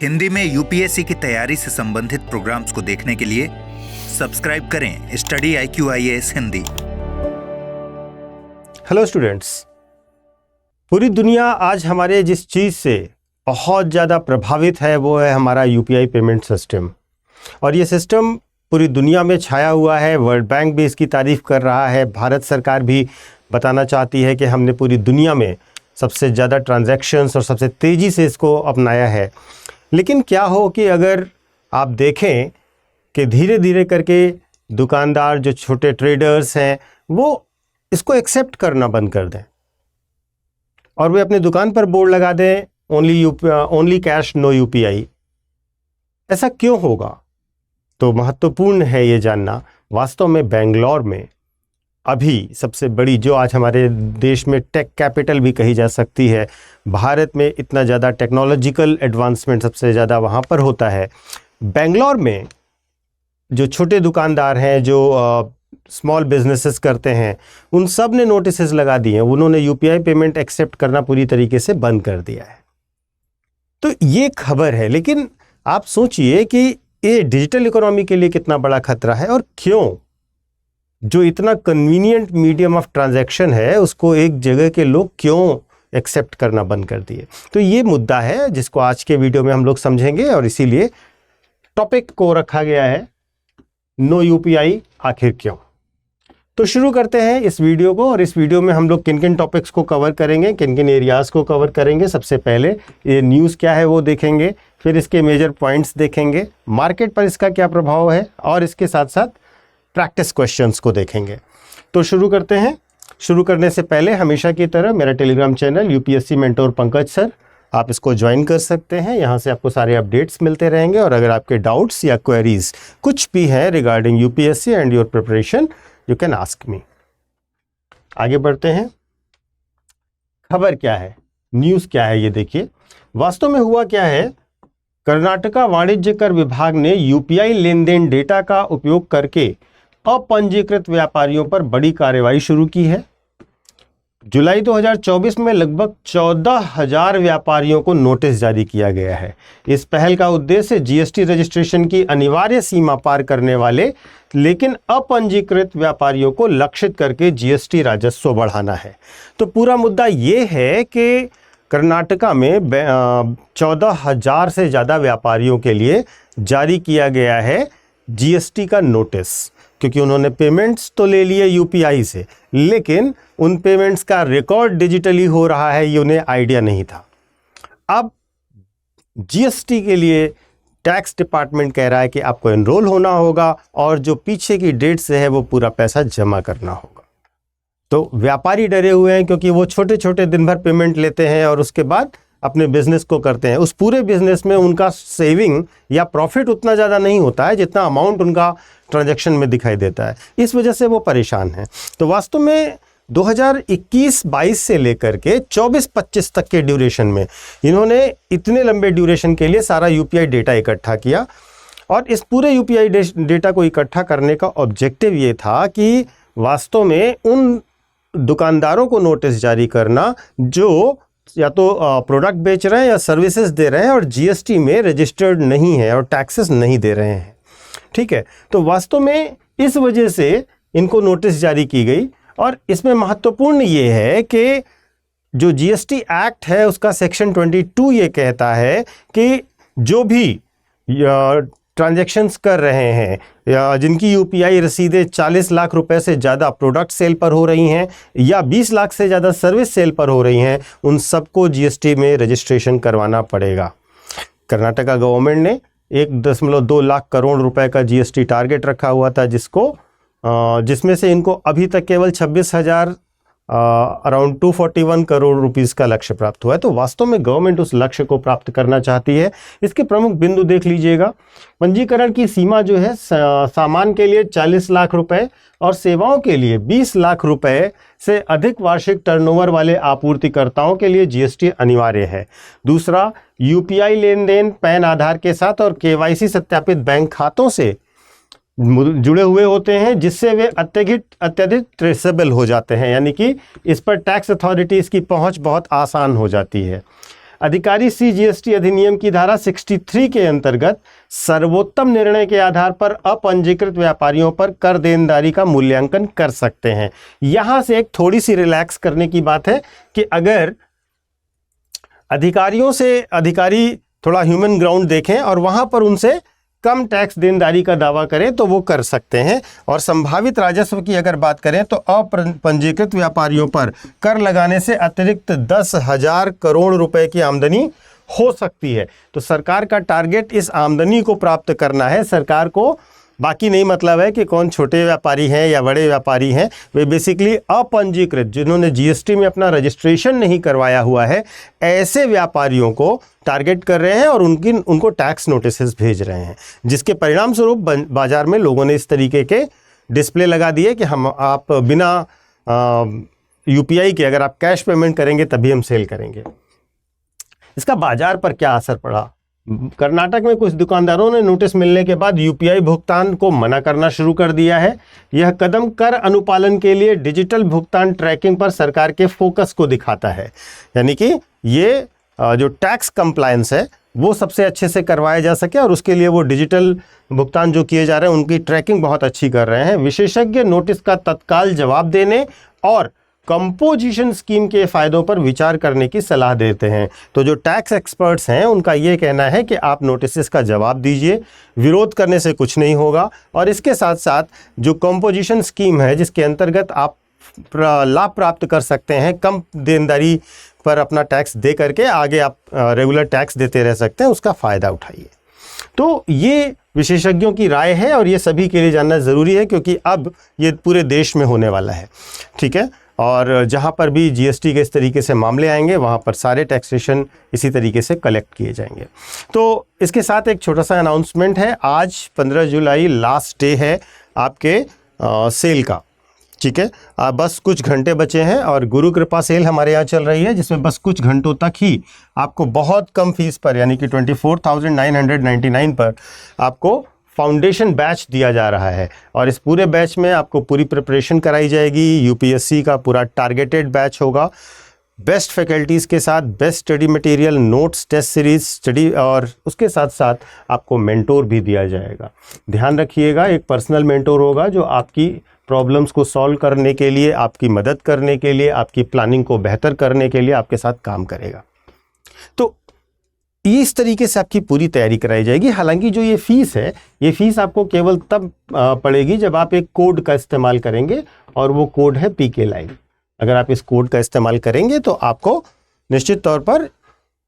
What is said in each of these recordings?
हिंदी में यूपीएससी की तैयारी से संबंधित प्रोग्राम्स को देखने के लिए सब्सक्राइब करें study IQ-IAS Hindi. Hello students, पूरी दुनिया आज हमारे जिस चीज़ से बहुत ज़्यादा प्रभावित है वो है हमारा यूपीआई पेमेंट सिस्टम। और ये सिस्टम पूरी दुनिया में छाया हुआ है। वर्ल्ड बैंक भी इसकी तारीफ़ कर रहा है। भारत सरकार भी बताना चाहती है कि हमने पूरी दुनिया में सबसे ज़्यादा ट्रांजैक्शंस और सबसे तेज़ी से इसको अपनाया है। लेकिन क्या हो कि अगर आप देखें कि धीरे धीरे करके दुकानदार, जो छोटे ट्रेडर्स हैं, वो इसको एक्सेप्ट करना बंद कर दें और वे अपनी दुकान पर बोर्ड लगा दें ओनली कैश नो यूपीआई। ऐसा क्यों होगा? तो महत्वपूर्ण है ये जानना। वास्तव में बेंगलोर में अभी सबसे बड़ी, जो आज हमारे देश में टेक कैपिटल भी कही जा सकती है, भारत में इतना ज़्यादा टेक्नोलॉजिकल एडवांसमेंट सबसे ज़्यादा वहाँ पर होता है। बेंगलोर में जो छोटे दुकानदार हैं, जो स्मॉल बिजनेसेस करते हैं, उन सब ने नोटिसेस लगा दिए हैं। उन्होंने यूपीआई पेमेंट एक्सेप्ट करना पूरी तरीके से बंद कर दिया है। तो ये खबर है। लेकिन आप सोचिए कि ये डिजिटल इकोनॉमी के लिए कितना बड़ा खतरा है और क्यों। जो इतना कन्वीनियंट मीडियम ऑफ ट्रांजैक्शन है, उसको एक जगह के लोग क्यों एक्सेप्ट करना बंद कर दिए। तो ये मुद्दा है जिसको आज के वीडियो में हम लोग समझेंगे और इसीलिए टॉपिक को रखा गया है नो यूपीआई आखिर क्यों। तो शुरू करते हैं इस वीडियो को। और इस वीडियो में हम लोग किन किन टॉपिक्स को कवर करेंगे, किन किन एरियाज़ को कवर करेंगे। सबसे पहले ये न्यूज़ क्या है वो देखेंगे, फिर इसके मेजर पॉइंट्स देखेंगे, मार्केट पर इसका क्या प्रभाव है, और इसके साथ साथ प्रैक्टिस क्वेश्चंस को देखेंगे। तो शुरू करते हैं। शुरू करने से पहले हमेशा की तरह मेरा Telegram channel UPSC mentor Pankaj sir, आप इसको ज्वाइन कर सकते हैं। यहाँ से आपको सारे अपडेट्स मिलते रहेंगे। और अगर आपके डाउट्स या क्वेरीज कुछ भी हैं regarding UPSC and your preparation, you can ask me. आगे बढ़ते हैं। खबर क्या है, न्यूज़ क्या है, ये देखिए। वास्तव में हुआ क्या है, कर्नाटका वाणिज्य कर विभाग ने यूपीआई लेन देन डेटा का उपयोग करके अपंजीकृत व्यापारियों पर बड़ी कार्रवाई शुरू की है। जुलाई 2024 में लगभग 14,000 व्यापारियों को नोटिस जारी किया गया है। इस पहल का उद्देश्य जीएसटी रजिस्ट्रेशन की अनिवार्य सीमा पार करने वाले लेकिन अपंजीकृत व्यापारियों को लक्षित करके जीएसटी राजस्व बढ़ाना है। तो पूरा मुद्दा ये है कि कर्नाटका में 14,000 से ज़्यादा व्यापारियों के लिए जारी किया गया है जीएसटी का नोटिस, क्योंकि उन्होंने पेमेंट्स तो ले लिए यूपीआई से, लेकिन उन पेमेंट्स का रिकॉर्ड डिजिटली हो रहा है ये उन्हें आइडिया नहीं था। अब जीएसटी के लिए टैक्स डिपार्टमेंट कह रहा है कि आपको एनरोल होना होगा और जो पीछे की डेट से है वो पूरा पैसा जमा करना होगा। तो व्यापारी डरे हुए हैं, क्योंकि वो छोटे छोटे दिन भर पेमेंट लेते हैं और उसके बाद अपने बिजनेस को करते हैं। उस पूरे बिजनेस में उनका सेविंग या प्रॉफिट उतना ज़्यादा नहीं होता है जितना अमाउंट उनका ट्रांजैक्शन में दिखाई देता है। इस वजह से वो परेशान हैं। तो वास्तव में 2021-22 से लेकर के 24-25 तक के ड्यूरेशन में इन्होंने इतने लंबे ड्यूरेशन के लिए सारा यूपीआई डेटा इकट्ठा किया। और इस पूरे यूपीआई डेटा को इकट्ठा करने का ऑब्जेक्टिव ये था कि वास्तव में उन दुकानदारों को नोटिस जारी करना जो या तो प्रोडक्ट बेच रहे हैं या सर्विसेज दे रहे हैं और जीएसटी में रजिस्टर्ड नहीं है और टैक्सेस नहीं दे रहे हैं। ठीक है, तो वास्तव में इस वजह से इनको नोटिस जारी की गई। और इसमें महत्वपूर्ण ये है कि जो जीएसटी एक्ट है उसका सेक्शन 22 ये कहता है कि जो भी ट्रांजैक्शंस कर रहे हैं या जिनकी यूपीआई रसीदें 40 लाख रुपए से ज़्यादा प्रोडक्ट सेल पर हो रही हैं या 20 लाख से ज़्यादा सर्विस सेल पर हो रही हैं, उन सबको जीएसटी में रजिस्ट्रेशन करवाना पड़ेगा। कर्नाटका गवर्नमेंट ने 1.2 लाख करोड़ रुपए का जीएसटी टारगेट रखा हुआ था, जिसमें से इनको अभी तक केवल 26,000 अराउंड 241 करोड़ रुपीस का लक्ष्य प्राप्त हुआ है। तो वास्तव में गवर्नमेंट उस लक्ष्य को प्राप्त करना चाहती है। इसके प्रमुख बिंदु देख लीजिएगा। पंजीकरण की सीमा जो है सामान के लिए 40 लाख रुपए और सेवाओं के लिए 20 लाख रुपए से अधिक वार्षिक टर्नओवर वाले आपूर्तिकर्ताओं के लिए जीएसटी अनिवार्य है। दूसरा, यूपीआई लेन देन पैन आधार के साथ और केवाईसी सत्यापित बैंक खातों से जुड़े हुए होते हैं, जिससे वे अत्यधिक ट्रेसेबल हो जाते हैं, यानी कि इस पर टैक्स अथॉरिटीज़ की पहुंच बहुत आसान हो जाती है। अधिकारी CGST अधिनियम की धारा 63 के अंतर्गत सर्वोत्तम निर्णय के आधार पर अपंजीकृत व्यापारियों पर कर देनदारी का मूल्यांकन कर सकते हैं। यहां से एक थोड़ी सी रिलैक्स करने की बात है कि अगर अधिकारी थोड़ा ह्यूमन ग्राउंड देखें और वहां पर उनसे कम टैक्स देनदारी का दावा करें तो वो कर सकते हैं। और संभावित राजस्व की अगर बात करें तो अपंजीकृत व्यापारियों पर कर लगाने से अतिरिक्त 10,000 करोड़ रुपए की आमदनी हो सकती है। तो सरकार का टारगेट इस आमदनी को प्राप्त करना है। सरकार को बाकी नहीं मतलब है कि कौन छोटे व्यापारी हैं या बड़े व्यापारी हैं, वे बेसिकली अपंजीकृत, जिन्होंने जीएसटी में अपना रजिस्ट्रेशन नहीं करवाया हुआ है, ऐसे व्यापारियों को टारगेट कर रहे हैं और उनको टैक्स नोटिसेस भेज रहे हैं, जिसके परिणाम स्वरूप बाजार में लोगों ने इस तरीके के डिस्प्ले लगा दिए कि आप बिना यूपीआई के अगर आप कैश पेमेंट करेंगे तभी हम सेल करेंगे। इसका बाजार पर क्या असर पड़ा? कर्नाटक में कुछ दुकानदारों ने नोटिस मिलने के बाद यूपीआई भुगतान को मना करना शुरू कर दिया है। यह कदम कर अनुपालन के लिए डिजिटल भुगतान ट्रैकिंग पर सरकार के फोकस को दिखाता है। यानी कि ये जो टैक्स कंप्लायंस है वो सबसे अच्छे से करवाया जा सके और उसके लिए वो डिजिटल भुगतान जो किए जा रहे हैं उनकी ट्रैकिंग बहुत अच्छी कर रहे हैं। विशेषज्ञ नोटिस का तत्काल जवाब देने और कंपोजिशन स्कीम के फायदों पर विचार करने की सलाह देते हैं। तो जो टैक्स एक्सपर्ट्स हैं उनका ये कहना है कि आप नोटिस का जवाब दीजिए, विरोध करने से कुछ नहीं होगा। और इसके साथ साथ जो कंपोजिशन स्कीम है जिसके अंतर्गत आप लाभ प्राप्त कर सकते हैं, कम देनदारी पर अपना टैक्स दे करके आगे आप रेगुलर टैक्स देते रह सकते हैं, उसका फ़ायदा उठाइए। तो ये विशेषज्ञों की राय है और ये सभी के लिए जानना ज़रूरी है क्योंकि अब ये पूरे देश में होने वाला है। ठीक है, और जहाँ पर भी जीएसटी के इस तरीके से मामले आएंगे वहाँ पर सारे टैक्सेशन इसी तरीके से कलेक्ट किए जाएंगे। तो इसके साथ एक छोटा सा अनाउंसमेंट है, आज 15 जुलाई लास्ट डे है आपके सेल का। ठीक है, बस कुछ घंटे बचे हैं और गुरु कृपा सेल हमारे यहाँ चल रही है जिसमें बस कुछ घंटों तक ही आपको बहुत कम फीस पर यानी कि 24,999 पर आपको फाउंडेशन बैच दिया जा रहा है। और इस पूरे बैच में आपको पूरी प्रिपरेशन कराई जाएगी। यूपीएससी का पूरा टारगेटेड बैच होगा, बेस्ट फैकल्टीज़ के साथ, best study material, notes, test series study, और उसके साथ साथ आपको मेंटोर भी दिया जाएगा। ध्यान रखिएगा, एक पर्सनल मेंटोर होगा जो आपकी प्रॉब्लम्स को सॉल्व करने के लिए, आपकी मदद करने के लिए, आपकी प्लानिंग को बेहतर करने के लिए आपके साथ काम करेगा। तो इस तरीके से आपकी पूरी तैयारी कराई जाएगी। हालांकि जो ये फीस है, ये फीस आपको केवल तब पड़ेगी जब आप एक कोड का इस्तेमाल करेंगे और वो कोड है पीके लाइव। अगर आप इस कोड का इस्तेमाल करेंगे तो आपको निश्चित तौर पर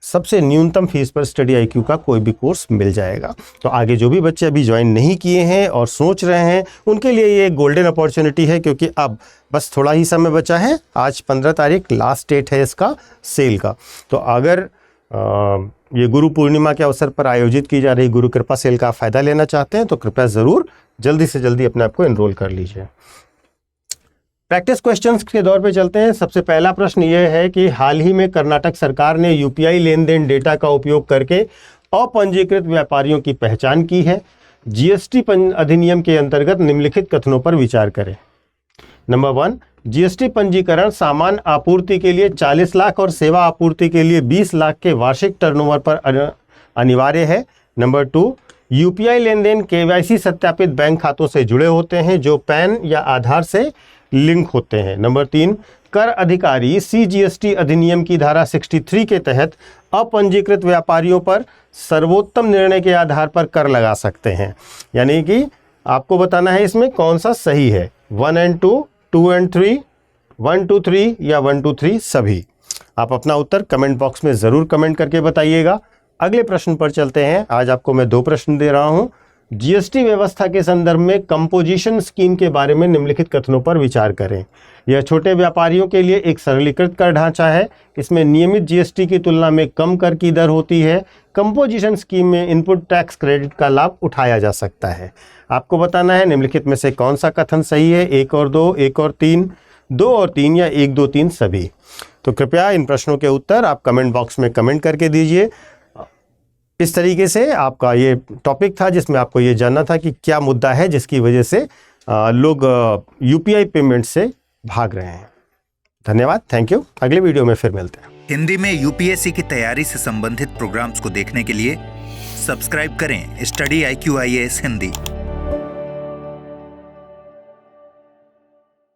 सबसे न्यूनतम फीस पर स्टडी आईक्यू का कोई भी कोर्स मिल जाएगा। तो आगे जो भी बच्चे अभी ज्वाइन नहीं किए हैं और सोच रहे हैं उनके लिए ये गोल्डन अपॉर्चुनिटी है क्योंकि अब बस थोड़ा ही समय बचा है। आज 15 तारीख लास्ट डेट है इसका सेल का। तो अगर ये गुरु पूर्णिमा के अवसर पर आयोजित की जा रही गुरु कृपा सेल का फ़ायदा लेना चाहते हैं तो कृपया ज़रूर जल्दी से जल्दी अपने आप को एनरोल कर लीजिए। प्रैक्टिस क्वेश्चंस के दौर पे चलते हैं। सबसे पहला प्रश्न ये है कि हाल ही में कर्नाटक सरकार ने यूपीआई लेन देन डेटा का उपयोग करके अपंजीकृत व्यापारियों की पहचान की है। जीएसटी अधिनियम के अंतर्गत निम्नलिखित कथनों पर विचार करें। नंबर 1, जीएसटी पंजीकरण सामान आपूर्ति के लिए 40 लाख और सेवा आपूर्ति के लिए 20 लाख के वार्षिक टर्नओवर पर अनिवार्य है। नंबर 2, यूपीआई लेन देन केवाईसी सत्यापित बैंक खातों से जुड़े होते हैं जो पैन या आधार से लिंक होते हैं। नंबर 3, कर अधिकारी सीजीएसटी अधिनियम की धारा 63 के तहत अपंजीकृत व्यापारियों पर सर्वोत्तम निर्णय के आधार पर कर लगा सकते हैं। यानी कि आपको बताना है इसमें कौन सा सही है, 1 and 2, 2 and 3, 1 2 3 या 1 2 3 सभी। आप अपना उत्तर कमेंट बॉक्स में ज़रूर कमेंट करके बताइएगा। अगले प्रश्न पर चलते हैं। आज आपको मैं 2 प्रश्न दे रहा हूं। जीएसटी व्यवस्था के संदर्भ में कंपोजिशन स्कीम के बारे में निम्नलिखित कथनों पर विचार करें। यह छोटे व्यापारियों के लिए एक सरलीकृत कर ढांचा है। इसमें नियमित जीएसटी की तुलना में कम कर की दर होती है। कंपोजिशन स्कीम में इनपुट टैक्स क्रेडिट का लाभ उठाया जा सकता है। आपको बताना है निम्नलिखित में से कौन सा कथन सही है, 1 और 2, 1 और 3, 2 और 3 या 1 2 3 सभी। तो कृपया इन प्रश्नों के उत्तर आप कमेंट बॉक्स में कमेंट करके दीजिए। इस तरीके से आपका ये टॉपिक था जिसमें आपको ये जानना था कि क्या मुद्दा है जिसकी वजह से लोग यूपीआई पेमेंट से भाग रहे हैं। धन्यवाद, थैंक यू। अगले वीडियो में फिर मिलते हैं। हिंदी में यूपीएससी की तैयारी से संबंधित प्रोग्राम्स को देखने के लिए सब्सक्राइब करें स्टडी IQ IAS हिंदी।